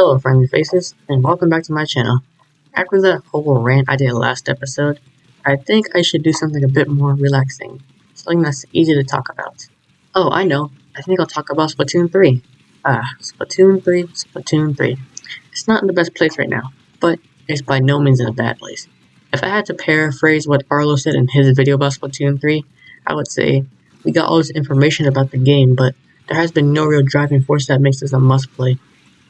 Hello friendly faces, and welcome back to my channel. After that whole rant I did last episode, I think I should do something a bit more relaxing. Something that's easy to talk about. Oh, I know, I think I'll talk about Splatoon 3. Splatoon 3. It's not in the best place right now, but it's by no means in a bad place. If I had to paraphrase what Arlo said in his video about Splatoon 3, I would say, we got all this information about the game, but there has been no real driving force that makes this a must-play.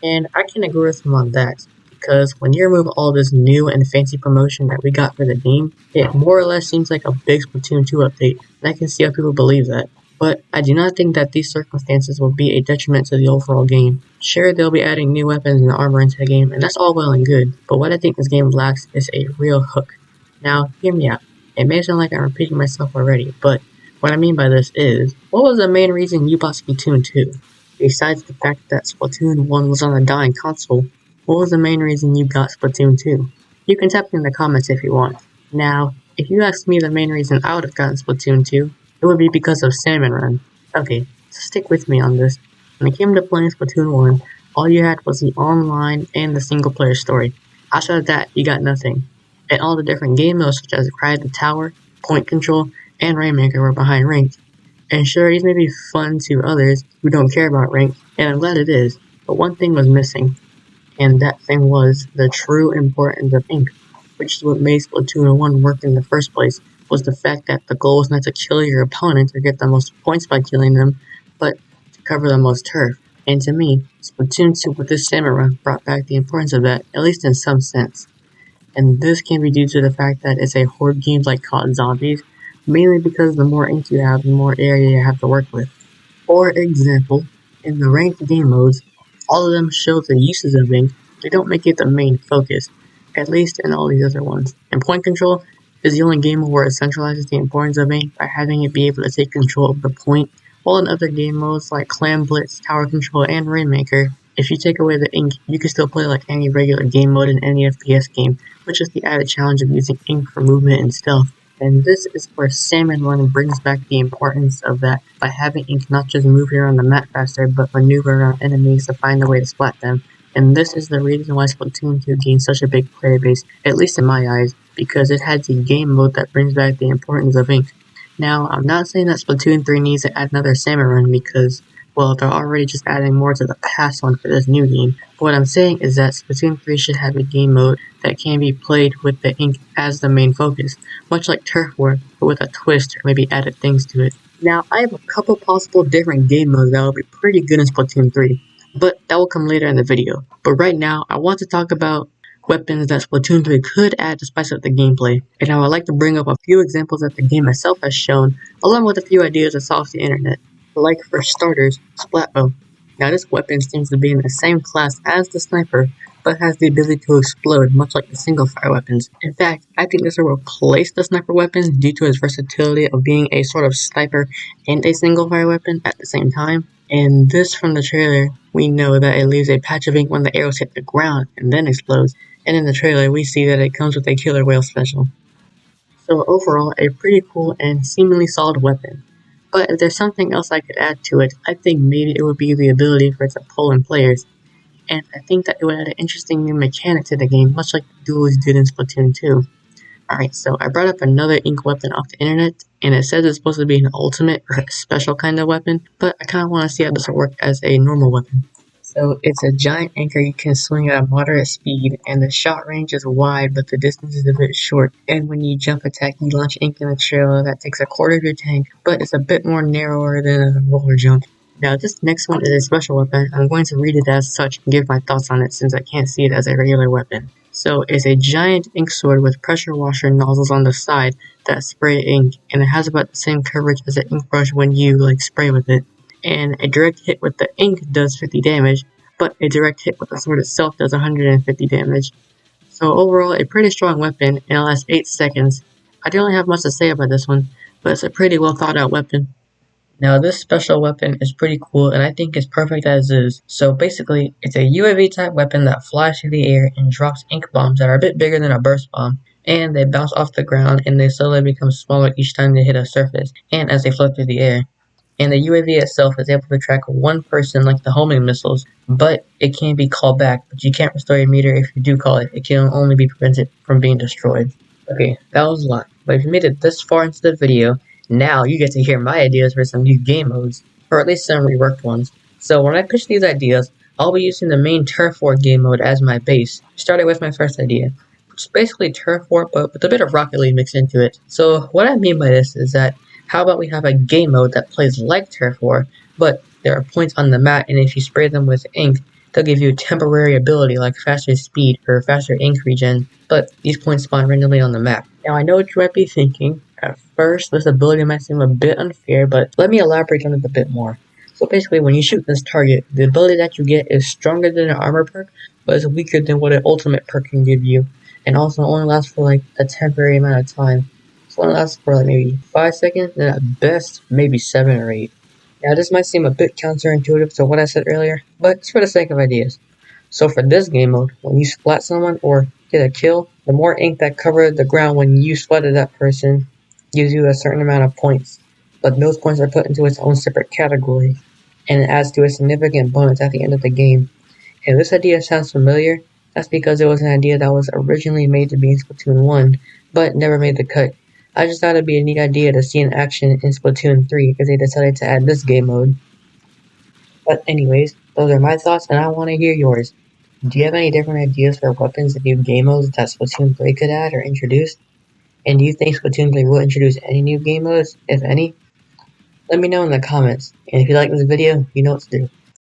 And I can agree with him on that, because when you remove all this new and fancy promotion that we got for the game, it more or less seems like a big Splatoon 2 update, and I can see how people believe that. But I do not think that these circumstances will be a detriment to the overall game. Sure, they'll be adding new weapons and armor into the game, and that's all well and good, but what I think this game lacks is a real hook. Now, hear me out. It may sound like I'm repeating myself already, but what I mean by this is, what was the main reason you bought Splatoon 2? Besides the fact that Splatoon 1 was on a dying console, what was the main reason you got Splatoon 2? You can type in the comments if you want. Now, if you ask me the main reason I would have gotten Splatoon 2, it would be because of Salmon Run. Okay, so stick with me on this. When it came to playing Splatoon 1, all you had was the online and the single player story. Outside of that, you got nothing. And all the different game modes such as Cry the Tower, Point Control, and Rainmaker were behind ranked. And sure, these may be fun to others who don't care about rank, and I'm glad it is, but one thing was missing, and that thing was the true importance of ink, which is what made Splatoon 1 work in the first place, was the fact that the goal was not to kill your opponent or get the most points by killing them, but to cover the most turf. And to me, Splatoon 2 with this Salmon Run brought back the importance of that, at least in some sense. And this can be due to the fact that it's a horde game like COD Zombies, mainly because the more ink you have, the more area you have to work with. For example, in the ranked game modes, all of them show the uses of ink, they don't make it the main focus, at least in all these other ones. And Point Control is the only game where it centralizes the importance of ink by having it be able to take control of the point, while in other game modes like Clam Blitz, Tower Control, and Rainmaker, if you take away the ink, you can still play like any regular game mode in any FPS game, which is the added challenge of using ink for movement and stealth. And this is where Salmon Run brings back the importance of that by having ink not just move around the map faster, but maneuver around enemies to find a way to splat them. And this is the reason why Splatoon 2 gained such a big player base, at least in my eyes, because it has a game mode that brings back the importance of ink. Now, I'm not saying that Splatoon 3 needs to add another Salmon Run because, well, they're already just adding more to the past one for this new game. But what I'm saying is that Splatoon 3 should have a game mode that can be played with the ink as the main focus, much like Turf War, but with a twist or maybe added things to it. Now, I have a couple possible different game modes that will be pretty good in Splatoon 3, but that will come later in the video. But right now, I want to talk about weapons that Splatoon 3 could add to spice up the gameplay, and I would like to bring up a few examples that the game itself has shown, along with a few ideas I saw off the internet. Like for starters, Splatbow. Now this weapon seems to be in the same class as the sniper, but has the ability to explode much like the single fire weapons. In fact, I think this will replace the sniper weapons due to its versatility of being a sort of sniper and a single fire weapon at the same time. And this from the trailer, we know that it leaves a patch of ink when the arrows hit the ground and then explodes. And in the trailer, we see that it comes with a killer whale special. So overall, a pretty cool and seemingly solid weapon. But if there's something else I could add to it, I think maybe it would be the ability for it to pull in players. And I think that it would add an interesting new mechanic to the game, much like the duels did in Splatoon 2. Alright, so I brought up another ink weapon off the internet, and it says it's supposed to be an ultimate or a special kind of weapon, but I kind of want to see how this will work as a normal weapon. So it's a giant anchor you can swing at a moderate speed, and the shot range is wide, but the distance is a bit short. And when you jump attack, you launch ink in a trail that takes a quarter of your tank, but it's a bit more narrower than a roller jump. Now this next one is a special weapon. I'm going to read it as such and give my thoughts on it since I can't see it as a regular weapon. So it's a giant ink sword with pressure washer nozzles on the side that spray ink, and it has about the same coverage as an ink brush when you spray with it. And a direct hit with the ink does 50 damage, but a direct hit with the sword itself does 150 damage. So overall, a pretty strong weapon, and it lasts 8 seconds. I don't really have much to say about this one, but it's a pretty well thought out weapon. Now this special weapon is pretty cool, and I think it's perfect as is. So basically, it's a UAV type weapon that flies through the air and drops ink bombs that are a bit bigger than a burst bomb. And they bounce off the ground, and they slowly become smaller each time they hit a surface, and as they float through the air. And the UAV itself is able to track one person like the homing missiles, but it can be called back, but you can't restore your meter if you do call it. It can only be prevented from being destroyed. Okay, that was a lot, but if you made it this far into the video, now you get to hear my ideas for some new game modes, or at least some reworked ones. So when I pitch these ideas, I'll be using the main Turf War game mode as my base. Starting with my first idea, which is basically Turf War, but with a bit of Rocket League mixed into it. So what I mean by this is that, how about we have a game mode that plays like Turf War, but there are points on the map, and if you spray them with ink, they'll give you a temporary ability like faster speed or faster ink regen, but these points spawn randomly on the map. Now I know what you might be thinking. At first, this ability might seem a bit unfair, but let me elaborate on it a bit more. So basically, when you shoot this target, the ability that you get is stronger than an armor perk, but is weaker than what an ultimate perk can give you, and also only lasts for like a temporary amount of time. So it only lasts for like maybe 5 seconds, and at best, maybe 7 or 8. Now this might seem a bit counterintuitive to what I said earlier, but it's for the sake of ideas. So for this game mode, when you splat someone or get a kill, the more ink that covered the ground when you splatted that person gives you a certain amount of points. But those points are put into its own separate category, and it adds to a significant bonus at the end of the game. If this idea sounds familiar, that's because it was an idea that was originally made to be in Splatoon 1, but never made the cut. I just thought it'd be a neat idea to see in action in Splatoon 3 because they decided to add this game mode. But anyways, those are my thoughts and I want to hear yours. Do you have any different ideas for weapons and new game modes that Splatoon 3 could add or introduce? And do you think Splatoon 3 will introduce any new game modes, if any? Let me know in the comments. And if you like this video, you know what to do.